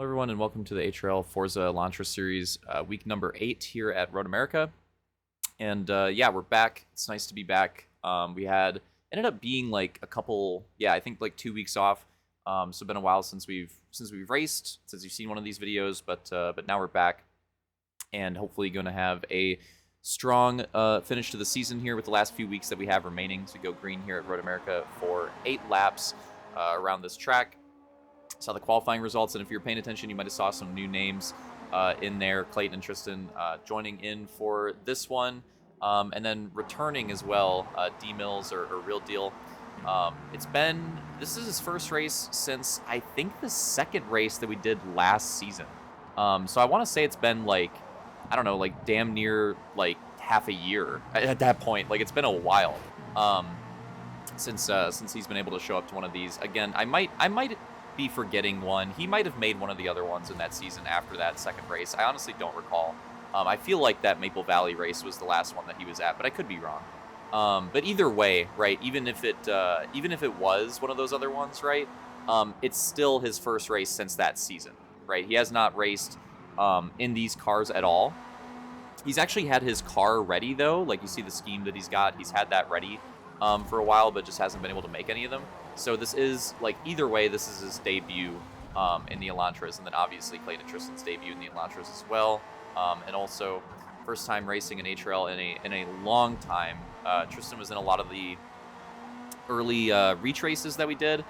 Hello, everyone, and welcome to the HRL Forza Elantra series, week number 8 here at Road America. And yeah, we're back. It's nice to be back. We had ended up being like a couple, I think like 2 weeks off. So it's been a while since we've raced, since you've seen one of these videos. But now we're back, and hopefully going to have a strong finish to the season here with the last few weeks that we have remaining. So go green here at Road America for 8 laps around this track. Saw the qualifying results, and if you're paying attention, you might have saw some new names in there. Clayton and Tristan joining in for this one, and then returning as well, D Mills or Real Deal. This is his first race since I think the second race that we did last season. So I want to say it's been like, I don't know, like damn near like half a year at that point. Like it's been a while since he's been able to show up to one of these. Again, I might be forgetting one. He might have made one of the other ones in that season after that second race. I honestly don't recall. I feel like that Maple Valley race was the last one that he was at, but I could be wrong. But either way, right? Even if it was one of those other ones, right? It's still his first race since that season, right? He has not raced in these cars at all. He's actually had his car ready though. Like you see the scheme that he's got. He's had that ready for a while, but just hasn't been able to make any of them. So this is, like, either way, this is his debut in the Elantras, and then obviously Clayton and Tristan's debut in the Elantras as well. And also, first time racing in HRL in a long time. Tristan was in a lot of the early reach races that we did.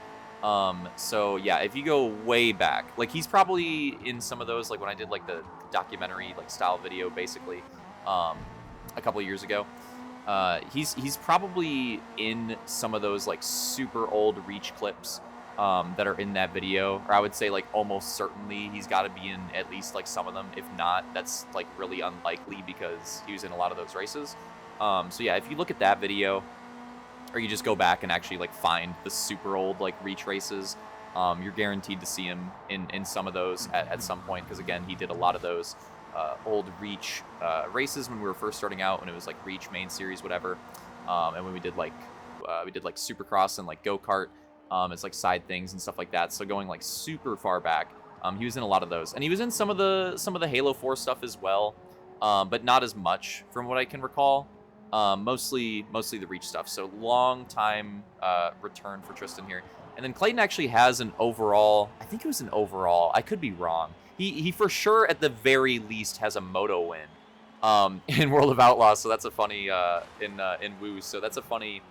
So yeah, if you go way back, like he's probably in some of those, like when I did like the documentary like style video basically a couple of years ago. He's probably in some of those like super old reach clips that are in that video, or I would say like almost certainly he's got to be in at least like some of them. If not, that's like really unlikely because he was in a lot of those races. So yeah, if you look at that video, or you just go back and actually like find the super old like reach races, you're guaranteed to see him in some of those at some point, because again, he did a lot of those old reach races when we were first starting out, when it was like reach main series, whatever, and when we did like supercross and like go-kart as like side things and stuff like that. So going like super far back, he was in a lot of those, and he was in some of the Halo 4 stuff as well, but not as much from what I can recall. Mostly the reach stuff. So long time return for Tristan here. And then Clayton actually has an overall, I think it was an overall, I could be wrong. He for sure at the very least has a moto win in World of Outlaws. So that's a funny in Woo. So that's a funny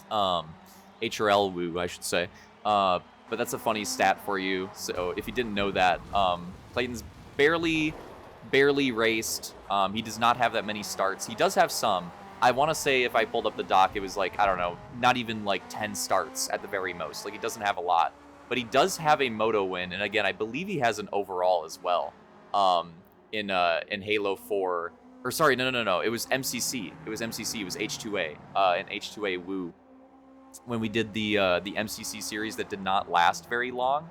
HRL Woo, I should say. But that's a funny stat for you. So if you didn't know that, Clayton's barely raced. He does not have that many starts. He does have some. I want to say if I pulled up the doc, it was like, I don't know, not even like 10 starts at the very most. Like he doesn't have a lot. But he does have a moto win, and again, I believe he has an overall as well. In Halo 4, or sorry, no, it was MCC. It was MCC. It was H2A, in H2A Woo. When we did the MCC series that did not last very long,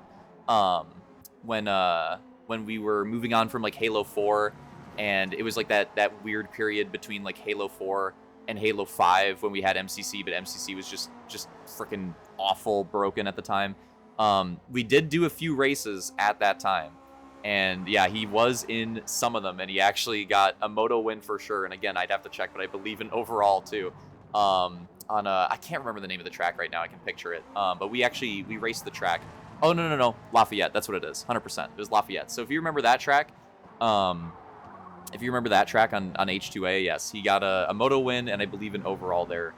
when we were moving on from like Halo 4, and it was like that weird period between like Halo 4 and Halo 5 when we had MCC, but MCC was just freaking awful, broken at the time. We did do a few races at that time, and yeah, he was in some of them, and he actually got a moto win for sure. And again, I'd have to check, but I believe an overall too. I can't remember the name of the track right now. I can picture it. But we raced the track. Oh no, Lafayette. That's what it is. 100%. It was Lafayette. So if you remember that track, on H2A, yes, he got a moto win, and I believe an overall there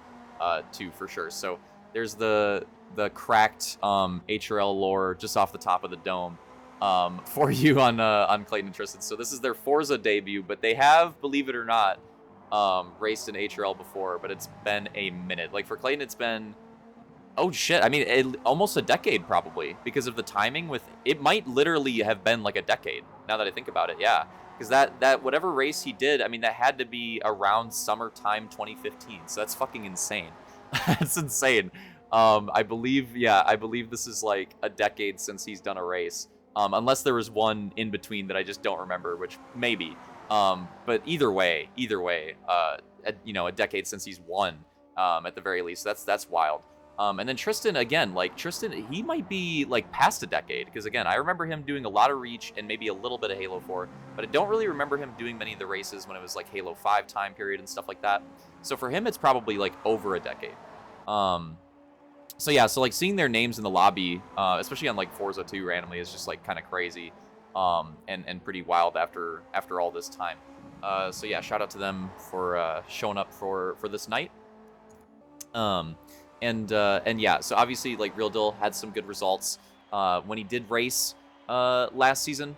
too for sure. So there's the cracked HRL lore just off the top of the dome for you on Clayton and Tristan. So this is their Forza debut, but they have, believe it or not, raced in HRL before, but it's been a minute. Like for Clayton, it's been, oh shit, I mean, almost a decade probably, because of the timing with, it might literally have been like a decade, now that I think about it, yeah. Because that whatever race he did, I mean, that had to be around summertime 2015, so that's fucking insane. That's insane. I believe this is like a decade since he's done a race, unless there was one in between that I just don't remember, which maybe. But either way, a decade since he's won, at the very least. That's wild. And then Tristan, again, like Tristan, he might be like past a decade because again, I remember him doing a lot of Reach and maybe a little bit of Halo 4, but I don't really remember him doing many of the races when it was like Halo 5 time period and stuff like that. So for him, it's probably like over a decade. So yeah, so like seeing their names in the lobby, especially on like Forza 2 randomly, is just like kind of crazy, and pretty wild after all this time. So yeah, shout out to them for showing up for this night. And yeah, so obviously like Real Deal had some good results when he did race last season.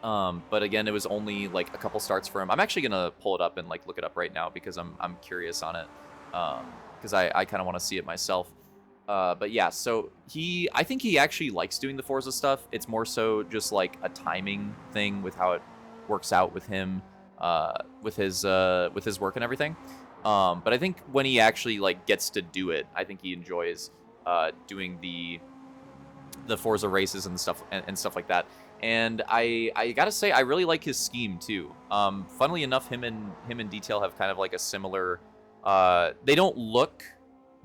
But again, it was only like a couple starts for him. I'm actually gonna pull it up and like look it up right now because I'm curious on it. Because I kind of want to see it myself. But yeah, so I think he actually likes doing the Forza stuff. It's more so just like a timing thing with how it works out with him, with his work and everything. But I think when he actually like gets to do it, I think he enjoys doing the Forza races and stuff and stuff like that. And I gotta say, I really like his scheme too. Funnily enough, him and Detail have kind of like a similar. They don't look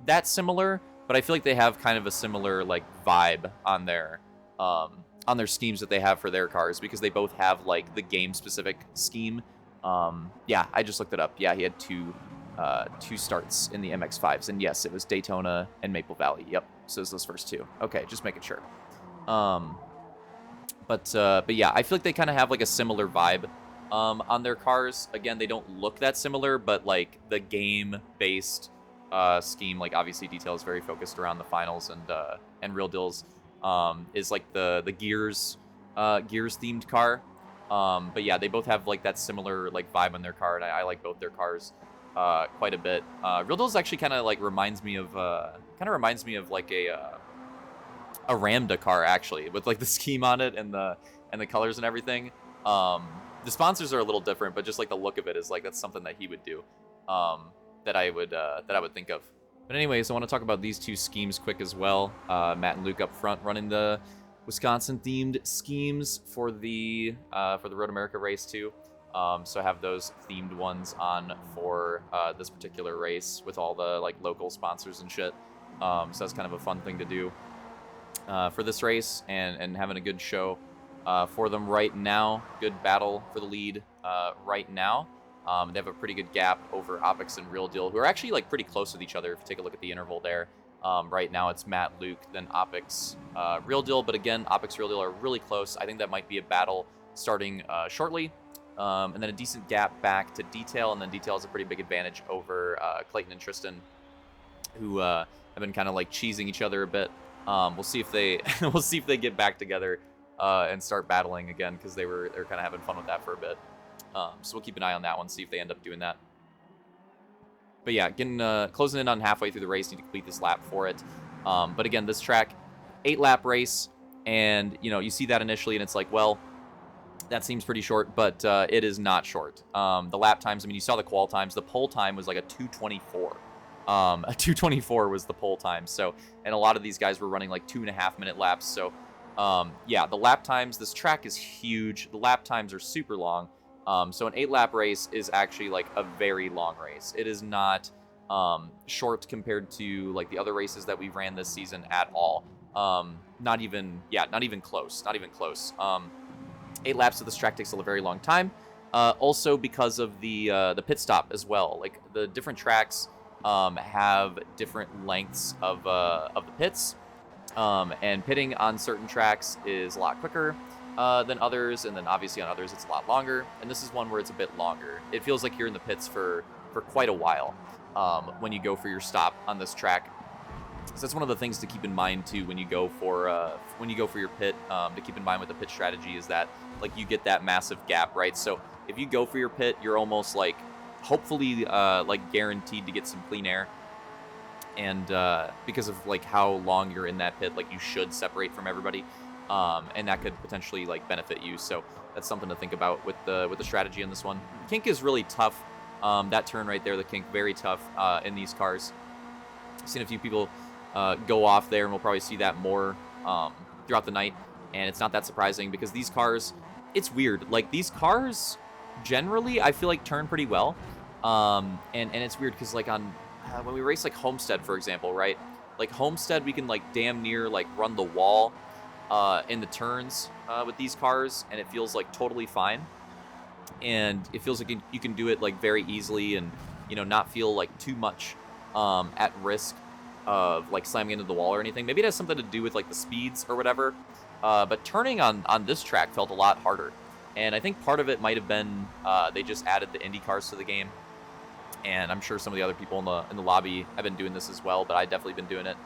that similar, but I feel like they have kind of a similar like vibe on their schemes that they have for their cars because they both have like the game specific scheme. Yeah, I just looked it up. Yeah, he had two starts in the MX-5s, and yes, it was Daytona and Maple Valley. Yep, so it was those first two. Okay, just making sure. But yeah, I feel like they kind of have like a similar vibe on their cars. Again, they don't look that similar, but like the game-based scheme, like obviously Detail is very focused around the finals, and Real Deal's is like the Gears themed car. But yeah, they both have like that similar like vibe on their car, and I like both their cars quite a bit. Real Deal's actually kind of like reminds me of like a Ramda car actually, with like the scheme on it and the colors and everything. The sponsors are a little different, but just like the look of it is like that's something that he would do. That I would think of. But anyways, I want to talk about these two schemes quick as well. Matt and Luke up front running the Wisconsin-themed schemes for the Road America race too. So I have those themed ones on for this particular race with all the like local sponsors and shit. So that's kind of a fun thing to do for this race and having a good show for them right now. Good battle for the lead right now. They have a pretty good gap over Opix and Real Deal, who are actually like pretty close with each other. If you take a look at the interval there, right now it's Matt, Luke, then Opix, Real Deal. But again, Opix, Real Deal are really close. I think that might be a battle starting shortly. And then a decent gap back to Detail, and then Detail has a pretty big advantage over Clayton and Tristan, who have been kind of like cheesing each other a bit. We'll see if they get back together and start battling again, because they're kind of having fun with that for a bit. So we'll keep an eye on that one, see if they end up doing that. But yeah, getting closing in on halfway through the race, need to complete this lap for it. But again, this track, 8-lap race, and you see that initially, and it's like, well, that seems pretty short, but it is not short. The lap times, I mean, you saw the qual times. The pole time was like a 2:24. A 2:24 was the pole time. So, and a lot of these guys were running like 2.5-minute laps. So, yeah, the lap times. This track is huge. The lap times are super long. So an 8-lap race is actually like a very long race. It is not short compared to like the other races that we ran this season at all. Not even close. 8 laps of this track takes a very long time. Also because of the pit stop as well. Like the different tracks have different lengths of the pits, and pitting on certain tracks is a lot quicker than others, and then obviously on others it's a lot longer. And this is one where it's a bit longer. It feels like you're in the pits for quite a while when you go for your stop on this track. So that's one of the things to keep in mind too when you go for your pit. To keep in mind with the pit strategy is that like you get that massive gap, right? So if you go for your pit, you're almost like hopefully like guaranteed to get some clean air. And because of like how long you're in that pit, like you should separate from everybody. And that could potentially like benefit you. So that's something to think about with the strategy in this one. Kink is really tough. That turn right there, the kink, very tough in these cars. I've seen a few people go off there, and we'll probably see that more throughout the night. And it's not that surprising because these cars, it's weird. Like these cars generally, I feel like turn pretty well. And it's weird because like on when we race like Homestead, for example, right? Like Homestead, we can like damn near like run the wall in the turns with these cars, and it feels like totally fine. And it feels like you can do it like very easily, and not feel like too much at risk of like slamming into the wall or anything. Maybe it has something to do with like the speeds or whatever. But turning on this track felt a lot harder, and I think part of it might have been they just added the Indy cars to the game, and I'm sure some of the other people in the lobby have been doing this as well. But I've definitely been doing it,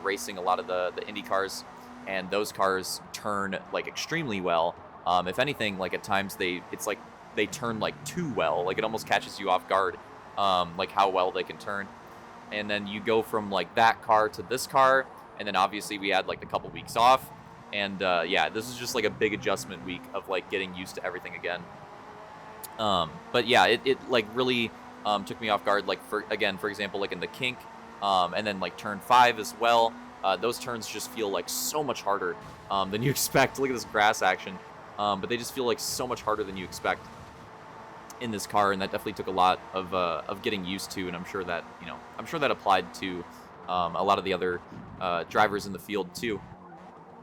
racing a lot of the Indy cars, and those cars turn like extremely well. If anything, like at times it's like they turn like too well. Like it almost catches you off guard, like how well they can turn. And then you go from like that car to this car, and then obviously we had like a couple weeks off, and yeah, this is just like a big adjustment week of like getting used to everything again. But yeah, it like really took me off guard. Like for example, like in the kink, and then like turn 5 as well. Those turns just feel like so much harder than you expect. Look at this grass action, but they just feel like so much harder than you expect in this car, and that definitely took a lot of getting used to. And I'm sure that applied to a lot of the other drivers in the field too.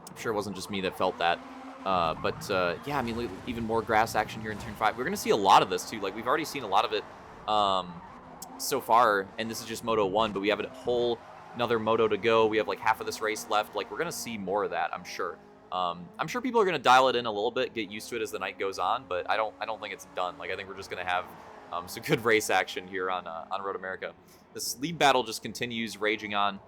I'm sure it wasn't just me that felt that. But yeah, I mean, even more grass action here in turn 5. We're gonna see a lot of this too. Like we've already seen a lot of it so far, and this is just Moto 1, but we have another Moto to go. We have like half of this race left. Like we're gonna see more of that, I'm sure. I'm sure people are gonna dial it in a little bit, get used to it as the night goes on, but I don't think it's done. Like I think we're just gonna have some good race action here on Road America. This lead battle just continues raging on.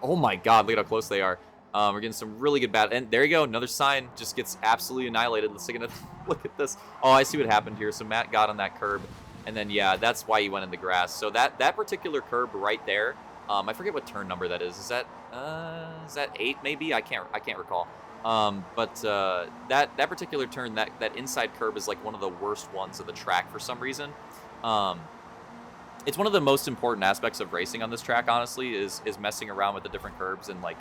Oh my God, look at how close they are. We're getting some really good battle, and there you go. Another sign just gets absolutely annihilated. Let's take a look at this. Oh, I see what happened here. So Matt got on that curb, and then yeah, that's why he went in the grass. So that particular curb right there. I forget what turn number that is. Is that 8 maybe? I can't recall. But that particular turn, that inside curb is like one of the worst ones of the track for some reason. It's one of the most important aspects of racing on this track, honestly, is messing around with the different curbs and like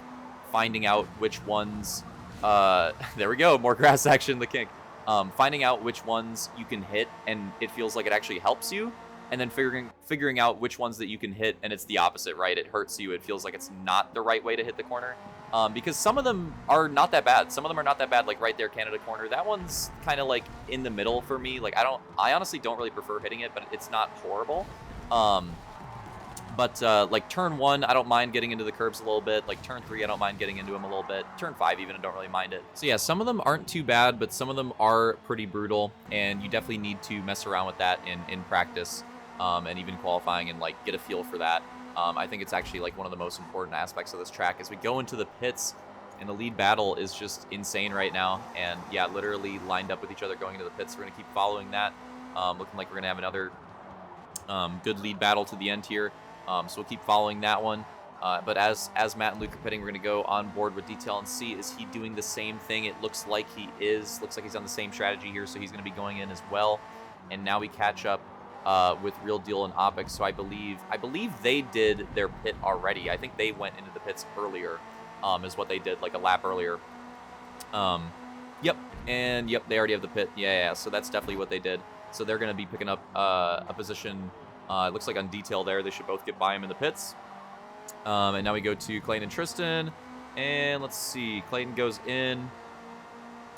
finding out which ones. There we go, more grass action in the kink. Finding out which ones you can hit and it feels like it actually helps you, and then figuring out which ones that you can hit and it's the opposite, right? It hurts you. It feels like it's not the right way to hit the corner. Because some of them are not that bad. Some of them are not that bad, like right there, Canada corner. That one's kind of like in the middle for me. Like I honestly don't really prefer hitting it, but it's not horrible. But like turn 1, I don't mind getting into the curbs a little bit. Like turn 3, I don't mind getting into them a little bit. Turn 5 even, I don't really mind it. So yeah, some of them aren't too bad, but some of them are pretty brutal, and you definitely need to mess around with that in practice, and even qualifying, and like get a feel for that. I think it's actually like one of the most important aspects of this track as we go into the pits, and the lead battle is just insane right now. And yeah, literally lined up with each other going into the pits. We're gonna keep following that. Looking like we're gonna have another good lead battle to the end here. So we'll keep following that one. But as Matt and Luke are pitting, we're going to go on board with detail and see, is he doing the same thing? It looks like he is. Looks like he's on the same strategy here, so he's going to be going in as well. And now we catch up with Real Deal and Opix. So I believe they did their pit already. I think they went into the pits earlier, is what they did, like a lap earlier. Yep, they already have the pit. Yeah, so that's definitely what they did. So they're going to be picking up a position. It looks like on detail there, they should both get by him in the pits. And now we go to Clayton and Tristan. And let's see, Clayton goes in.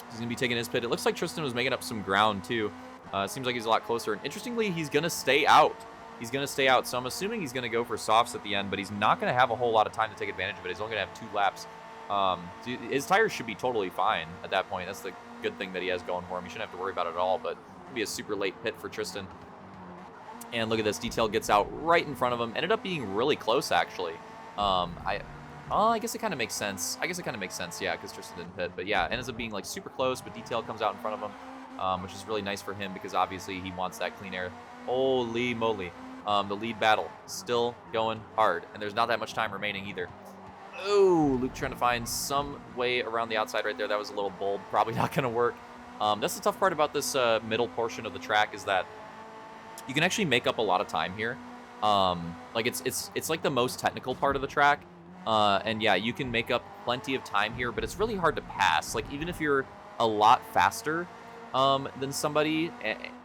He's going to be taking his pit. It looks like Tristan was making up some ground too. It seems like he's a lot closer. And interestingly, he's going to stay out. So I'm assuming he's going to go for softs at the end, but he's not going to have a whole lot of time to take advantage of it. He's only going to have 2 laps. His tires should be totally fine at that point. That's the good thing that he has going for him. You shouldn't have to worry about it at all, but it'll be a super late pit for Tristan. And look at this, detail gets out right in front of him. Ended up being really close, actually. I guess it kind of makes sense. Yeah, because Tristan didn't pit. But yeah, ends up being like super close, but detail comes out in front of him, which is really nice for him because obviously he wants that clean air. Holy moly. The lead battle still going hard, and there's not that much time remaining either. Oh, Luke trying to find some way around the outside right there. That was a little bold. Probably not going to work. That's the tough part about this middle portion of the track, is that you can actually make up a lot of time here. Like it's like the most technical part of the track. And yeah, you can make up plenty of time here, but it's really hard to pass. Like even if you're a lot faster than somebody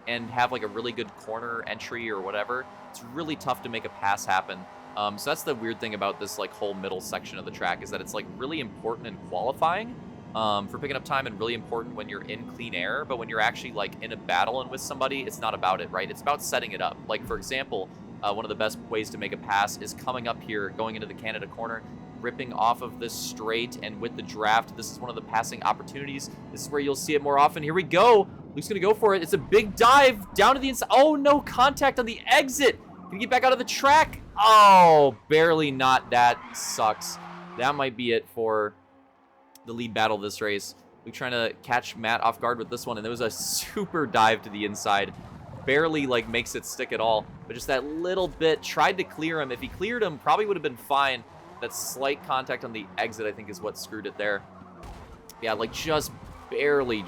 and have like a really good corner entry or whatever, it's really tough to make a pass happen So that's the weird thing about this like whole middle section of the track, is that it's like really important in qualifying for picking up time, and really important when you're in clean air. But when you're actually like in a battle and with somebody, it's not about it, right? It's about setting it up. Like, for example, one of the best ways to make a pass is coming up here, going into the Canada corner, ripping off of this straight, and with the draft, this is one of the passing opportunities. This is where you'll see it more often. Here we go. Luke's gonna go for it. It's a big dive down to the inside. Oh, no contact on the exit. Can he get back out of the track? Oh, barely not. That sucks. That might be it for the lead battle of this race. Luke trying to catch Matt off guard with this one, and there was a super dive to the inside. Barely like makes it stick at all, but just that little bit. Tried to clear him. If he cleared him, probably would have been fine. That slight contact on the exit, I think, is what screwed it there. Yeah, like just barely.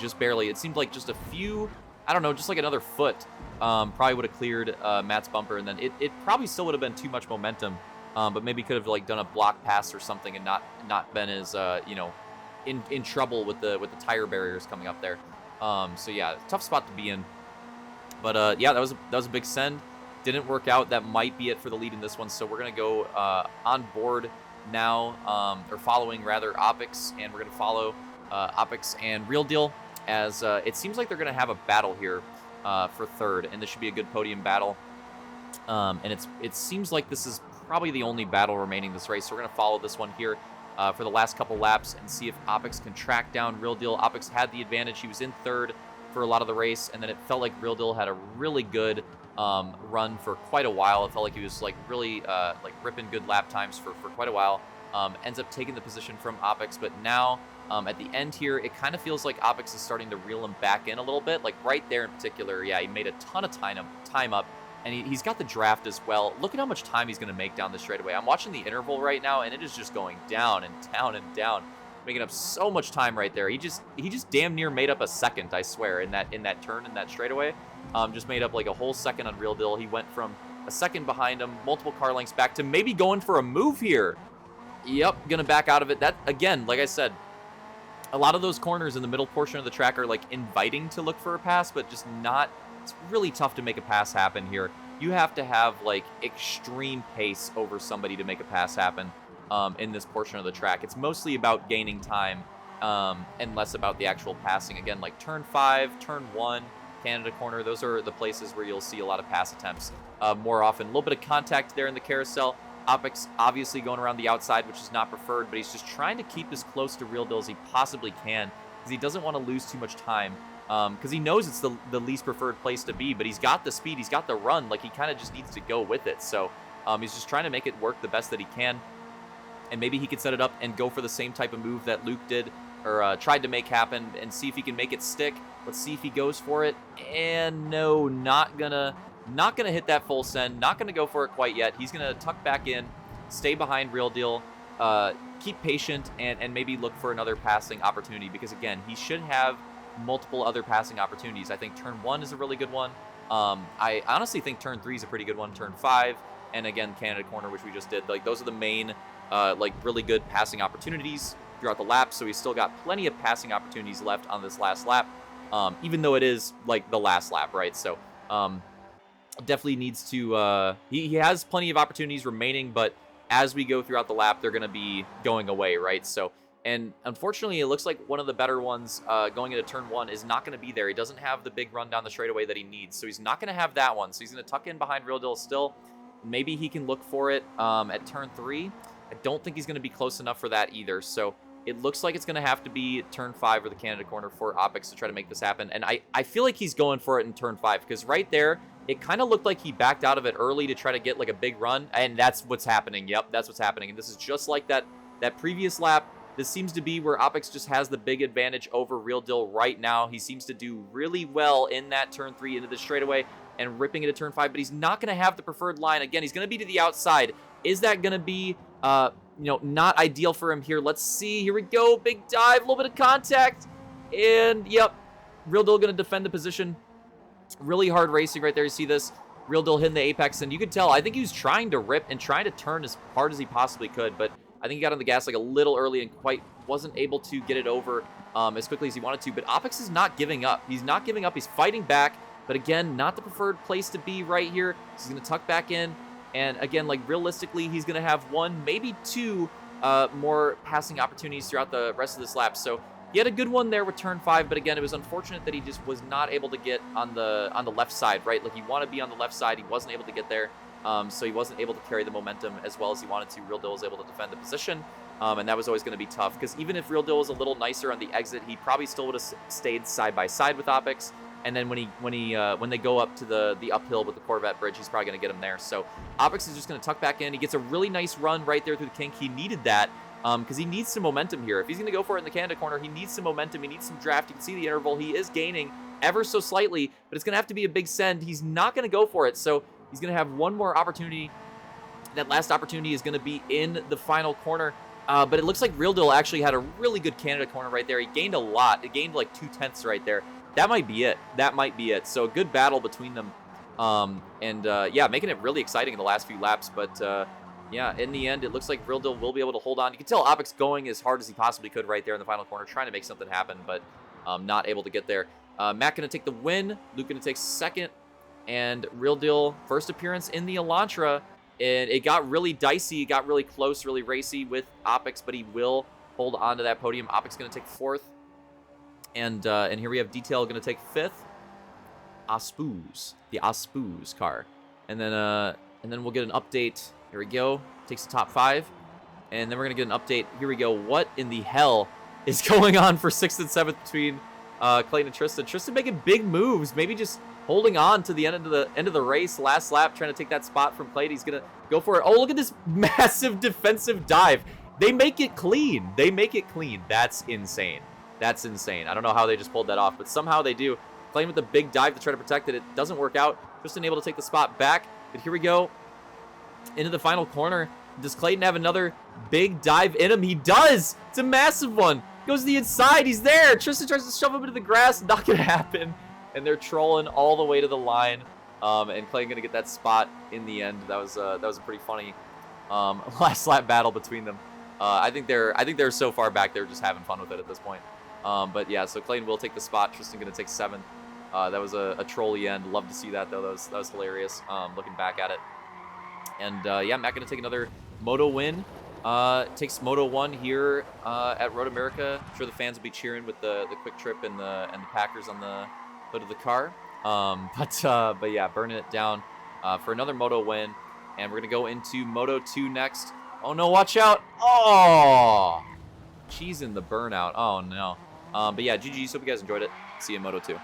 It seemed like just a few, I don't know, just like another foot probably would have cleared Matt's bumper, and then it probably still would have been too much momentum, but maybe could have like done a block pass or something and not been as you know, in trouble with the tire barriers coming up there. So yeah, tough spot to be in. But yeah, that was a big send. Didn't work out. That might be it for the lead in this one. So we're gonna go on board now, or following rather Opix, and we're gonna follow Opix and Real Deal, as it seems like they're gonna have a battle here for third, and this should be a good podium battle. And it seems like this is probably the only battle remaining this race. So we're gonna follow this one here for the last couple laps and see if Opix can track down Real Deal. Opix had the advantage. He was in third for a lot of the race, and then it felt like Real Deal had a really good run for quite a while. It felt like he was like really like ripping good lap times for quite a while. Ends up taking the position from Opix, but now at the end here, it kind of feels like Opix is starting to reel him back in a little bit. Like right there in particular, yeah, he made a ton of time up, and he's got the draft as well. Look at how much time he's going to make down the straightaway. I'm watching the interval right now, and it is just going down and down and down, making up so much time right there. He just damn near made up a second, I swear, in that turn, in that straightaway. Just made up like a whole second on Real Deal. He went from a second behind him, multiple car lengths back, to maybe going for a move here. Yep, gonna back out of it. That, again, like I said, a lot of those corners in the middle portion of the track are like inviting to look for a pass, but just not. It's really tough to make a pass happen here. You have to have like extreme pace over somebody to make a pass happen in this portion of the track. It's mostly about gaining time and less about the actual passing. Again, like turn 5, turn 1, Canada corner, those are the places where you'll see a lot of pass attempts more often. A little bit of contact there in the carousel. Opix obviously going around the outside, which is not preferred, but he's just trying to keep as close to Real Deal as he possibly can, because he doesn't want to lose too much time, because he knows it's the least preferred place to be, but he's got the speed, he's got the run, like he kind of just needs to go with it. So he's just trying to make it work the best that he can, and maybe he could set it up and go for the same type of move that Luke did, or tried to make happen, and see if he can make it stick. Let's see if he goes for it. And no, not gonna hit that full send. Not gonna go for it quite yet. He's gonna tuck back in, stay behind Real Deal, keep patient, and maybe look for another passing opportunity, because again, he should have multiple other passing opportunities. I think turn 1 is a really good one. I honestly think turn 3 is a pretty good one. Turn 5, and again, Canada corner, which we just did. Like, those are the main like really good passing opportunities throughout the lap. So he's still got plenty of passing opportunities left on this last lap, even though it is like the last lap, right? So definitely needs to he has plenty of opportunities remaining, but as we go throughout the lap, they're going to be going away, right? So, and unfortunately, it looks like one of the better ones going into turn 1 is not going to be there. He doesn't have the big run down the straightaway that he needs, so he's not going to have that one. So he's going to tuck in behind Real Deal still. Maybe he can look for it at turn 3. I don't think he's going to be close enough for that either. So it looks like it's going to have to be turn 5 or the Canada corner for Opix to try to make this happen. And I feel like he's going for it in turn 5, because right there, it kind of looked like he backed out of it early to try to get like a big run. And that's what's happening. Yep, that's what's happening. And this is just like that previous lap. This seems to be where Opix just has the big advantage over Real Deal right now. He seems to do really well in that turn 3 into the straightaway and ripping into turn 5, but he's not going to have the preferred line. Again, he's going to be to the outside. Is that going to be, not ideal for him here? Let's see. Here we go. Big dive, a little bit of contact. And, yep, Real Deal going to defend the position. Really hard racing right there. You see this? Real Deal hitting the apex, and you could tell, I think he was trying to rip and trying to turn as hard as he possibly could, but I think he got on the gas like a little early and quite wasn't able to get it over as quickly as he wanted to. But Opix is not giving up. He's not giving up. He's fighting back. But again, not the preferred place to be right here. So he's going to tuck back in. And again, like realistically, he's going to have one, maybe two more passing opportunities throughout the rest of this lap. So he had a good one there with turn 5, but again, it was unfortunate that he just was not able to get on the left side, right? Like, he wanted to be on the left side. He wasn't able to get there, so he wasn't able to carry the momentum as well as he wanted to. Real Deal was able to defend the position, and that was always going to be tough, because even if Real Deal was a little nicer on the exit, he probably still would have stayed side by side with Opix. And then when they go up to the uphill with the Corvette bridge, he's probably going to get him there. So Opix is just going to tuck back in. He gets a really nice run right there through the kink. He needed that because he needs some momentum here. If he's going to go for it in the Canada corner, he needs some momentum. He needs some draft. You can see the interval. He is gaining ever so slightly, but it's going to have to be a big send. He's not going to go for it, so he's going to have one more opportunity. That last opportunity is going to be in the final corner. But it looks like Real Deal actually had a really good Canada corner right there. He gained a lot. It gained like 2/10 right there. That might be it. That might be it. So a good battle between them. Yeah, making it really exciting in the last few laps. But yeah, in the end, it looks like Real Deal will be able to hold on. You can tell Opix going as hard as he possibly could right there in the final corner, trying to make something happen, but not able to get there. Matt going to take the win. Luke going to take second. And Real Deal, first appearance in the Elantra. And it got really dicey. It got really close, really racy with Opix, but he will hold on to that podium. Opix going to take fourth. And here we have Detail going to take fifth. Aspuz, the Aspuz car. And then we'll get an update. Here we go. Takes the top 5. And then we're going to get an update. Here we go. What in the hell is going on for 6th and 7th between Clayton and Tristan? Tristan making big moves. Maybe just holding on to the end of the race. Last lap, trying to take that spot from Clayton. He's going to go for it. Oh, look at this massive defensive dive. They make it clean. They make it clean. That's insane. That's insane. I don't know how they just pulled that off, but somehow they do. Clayton with a big dive to try to protect it. It doesn't work out. Tristan able to take the spot back. But here we go. Into the final corner. Does Clayton have another big dive in him? He does. It's a massive one. Goes to the inside. He's there. Tristan tries to shove him into the grass. Not going to happen. And they're trolling all the way to the line. And Clayton going to get that spot in the end. That was a pretty funny last lap battle between them. I think they're so far back. They're just having fun with it at this point. But yeah, so Clayton will take the spot. Tristan going to take 7th. That was a trolly end. Love to see that, though. That was hilarious, looking back at it. And yeah, Matt going to take another Moto win. Takes Moto 1 here at Road America. I'm sure the fans will be cheering with the quick trip and the Packers on the hood of the car. But yeah, burning it down for another Moto win. And we're going to go into Moto 2 next. Oh, no, watch out. Oh, cheesing the burnout. Oh, no. But yeah, GG's. Hope you guys enjoyed it. See you in Moto 2.